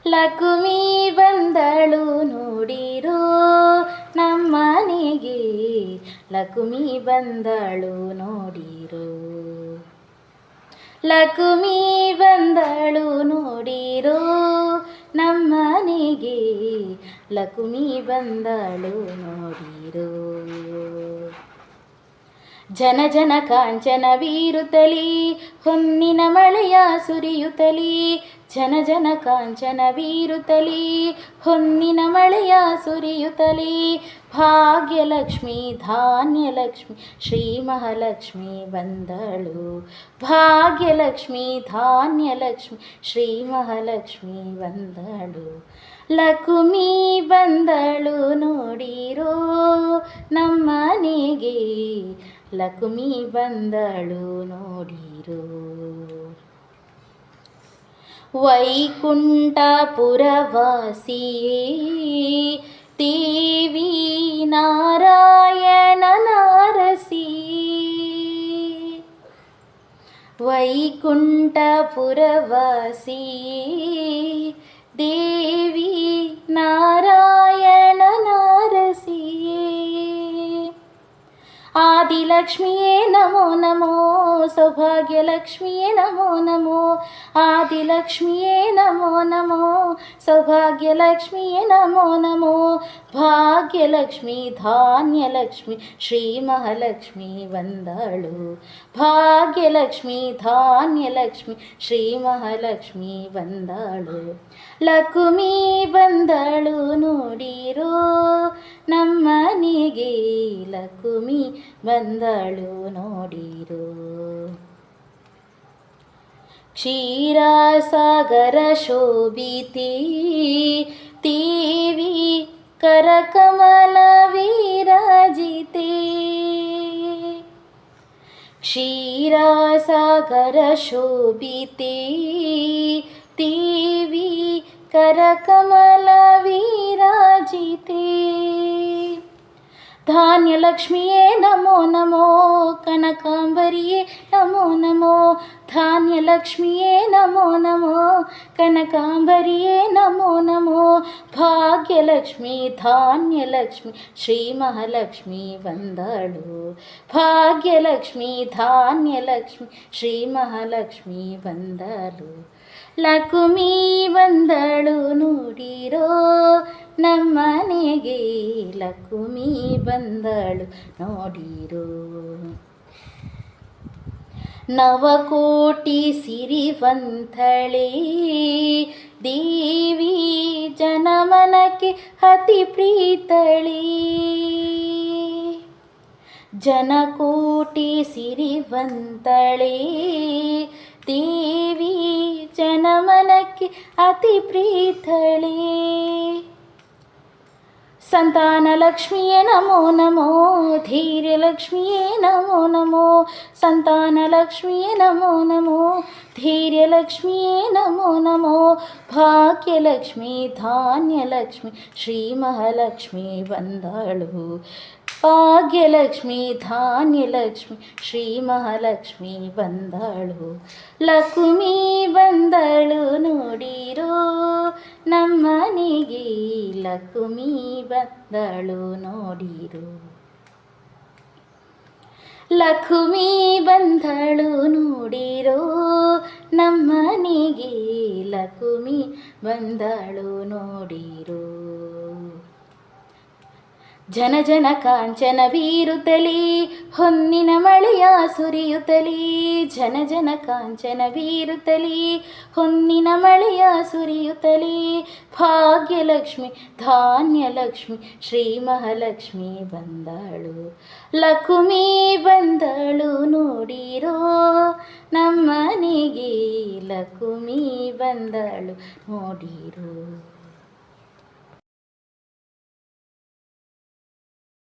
ಲಕ್ಷ್ಮೀ ಬಂದಳು ನೋಡಿರೋ ನಮ್ಮನೆಗೆ, ಲಕ್ಷ್ಮೀ ಬಂದಳು ನೋಡಿರೋ. ಲಕ್ಷ್ಮೀ ಬಂದಳು ನೋಡಿರೋ ನಮ್ಮನೆಗೆ, ಲಕ್ಷ್ಮೀ ಬಂದಳು ನೋಡಿರೋ. ಜನ ಜನ ಕಾಂಚನ ಬೀರುತ್ತಲಿ, ಹೊನ್ನಿನ ಮಳೆಯ ಸುರಿಯುತ್ತಲಿ. ಜನ ಜನ ಕಾಂಚನ ಬೀರುತ್ತಲಿ, ಹೊನ್ನಿನ ಮಳೆಯ ಸುರಿಯುತ್ತಲಿ. ಭಾಗ್ಯಲಕ್ಷ್ಮಿ ಧಾನ್ಯಲಕ್ಷ್ಮಿ ಶ್ರೀ ಮಹಾಲಕ್ಷ್ಮಿ ಬಂದಳು. ಭಾಗ್ಯಲಕ್ಷ್ಮಿ ಧಾನ್ಯಲಕ್ಷ್ಮಿ ಶ್ರೀ ಮಹಾಲಕ್ಷ್ಮಿ ಬಂದಳು. ಲಕ್ಷ್ಮೀ ಬಂದಳು ನೋಡಿರೋ ನಮ್ಮನೆಗೆ, ಲಕ್ಷ್ಮೀ ಬಂದಳು ನೋಡಿರೋ. ವೈಕುಂಠಪುರವಾಸಿಯೇ ದೇವಿ ನಾರಾಯಣನಾರಸಿ, ವೈಕುಂಠಪುರವಾಸಿಯೇ ದೇವಿ ನಾರಾಯಣನಾರಸಿಯೇ. ಆದಿಲಕ್ಷ್ಮಿಯೇ ನಮೋ ನಮೋ, ಸೌಭಾಗ್ಯಲಕ್ಷ್ಮಿಯೇ ನಮೋ ನಮೋ. ಆದಿಲಕ್ಷ್ಮಿಯೇ ನಮೋ ನಮೋ, ಸೌಭಾಗ್ಯಲಕ್ಷ್ಮಿಯೇ ನಮೋ ನಮೋ. ಭಾಗ್ಯಲಕ್ಷ್ಮಿ ಧಾನ್ಯಲಕ್ಷ್ಮಿ ಶ್ರೀ ಮಹಾಲಕ್ಷ್ಮಿ ಬಂದಳು. ಭಾಗ್ಯಲಕ್ಷ್ಮಿ ಧಾನ್ಯಲಕ್ಷ್ಮಿ ಶ್ರೀ ಮಹಾಲಕ್ಷ್ಮಿ ಬಂದಳು. ಲಕ್ಷ್ಮೀ ಬಂದಳು ನೋಡಿರೋ ನಮ್ಮನೆಗೆ, ಲಕ್ಷ್ಮೀ ಬಂದಳು ನೋಡಿರೋ. ಕ್ಷೀರಸಾಗರ ಶೋಭಿತೆ ದೇವಿ ಕರಕಮಲ ವಿರಾಜಿತೆ. ಕ್ಷೀರಸಾಗರ ಶೋಭಿತೆ ದೇವಿ ಕರಕಮಲ ವಿರಾಜಿತೆ. ಧಾನ್ಯಲಕ್ಷ್ಮಿಯೇ ನಮೋ ನಮೋ, ಕನಕಾಂಬರಿಯೇ ನಮೋ ನಮೋ. ಧಾನ್ಯಲಕ್ಷ್ಮಿಯೇ ನಮೋ ನಮೋ, ಕನಕಾಂಬರಿಯೇ ನಮೋ ನಮೋ. ಭಾಗ್ಯಲಕ್ಷ್ಮಿ ಧಾನ್ಯಲಕ್ಷ್ಮಿ ಶ್ರೀ ಮಹಾಲಕ್ಷ್ಮಿ ಬಂದಳು. ಭಾಗ್ಯಲಕ್ಷ್ಮಿ ಧಾನ್ಯಲಕ್ಷ್ಮಿ ಶ್ರೀ ಮಹಾಲಕ್ಷ್ಮಿ ಬಂದಳು. ಲಕ್ಷ್ಮೀ ಬಂದಳು ನೋಡಿರೋ ನಮ್ಮನೆಗೆ, ಲಕ್ಷ್ಮೀ ಬಂದಳು ನೋಡಿರೋ. ನವಕೋಟಿ ಸಿರಿವಂತಳೇ ದೇವಿ ಜನಮನಕ್ಕೆ ಅತಿ ಪ್ರೀತಳೇ. ಜನಕೋಟಿ ಸಿರಿವಂತಳೇ ದೇವಿ ಜನಮನಕ್ಕೆ ಅತಿ ಪ್ರೀತಳೇ. ಸಂತಾನಲಕ್ಷ್ಮಿಯೇ ನಮೋ ನಮೋ, ಧೈರ್ಯಲಕ್ಷ್ಮಿಯೇ ನಮೋ ನಮೋ. ಸಂತಾನಲಕ್ಷ್ಮಿಯೇ ನಮೋ ನಮೋ, ಧೈರ್ಯಲಕ್ಷ್ಮಿಯೇ ನಮೋ ನಮೋ. ಭಾಗ್ಯಲಕ್ಷ್ಮಿ ಧಾನ್ಯಲಕ್ಷ್ಮಿ ಶ್ರೀ ಮಹಾಲಕ್ಷ್ಮಿ ಬಂದಳು. ಭಾಗ್ಯಲಕ್ಷ್ಮಿ ಧಾನ್ಯಲಕ್ಷ್ಮಿ ಶ್ರೀ ಮಹಾಲಕ್ಷ್ಮಿ ಬಂದಳು. ಲಕ್ಷ್ಮೀ ಬಂದಳು ನೋಡಿರೋ ನಮ್ಮನೆಗೆ, ಲಕ್ಷ್ಮೀ ಬಂದಳು ನೋಡಿರೋ. ಲಕ್ಷ್ಮೀ ಬಂದಳು ನೋಡಿರೋ ನಮ್ಮನೆಗೆ, ಲಕ್ಷ್ಮೀ ಬಂದಳು ನೋಡಿರೋ. ಜನ ಜನ ಕಾಂಚನ ಬೀರುತ್ತಲಿ, ಹೊನ್ನಿನ ಮಳೆಯ ಸುರಿಯುತ್ತಲಿ. ಜನ ಜನ ಕಾಂಚನ ಬೀರುತ್ತಲಿ, ಹೊನ್ನಿನ ಮಳೆಯ ಸುರಿಯುತ್ತಲಿ. ಭಾಗ್ಯಲಕ್ಷ್ಮಿ ಧಾನ್ಯಲಕ್ಷ್ಮಿ ಶ್ರೀ ಮಹಾಲಕ್ಷ್ಮಿ ಬಂದಳು. ಲಕ್ಷ್ಮೀ ಬಂದಳು ನೋಡಿರೋ ನಮ್ಮನೆಗೆ, ಲಕ್ಷ್ಮೀ ಬಂದಳು ನೋಡಿರೋ.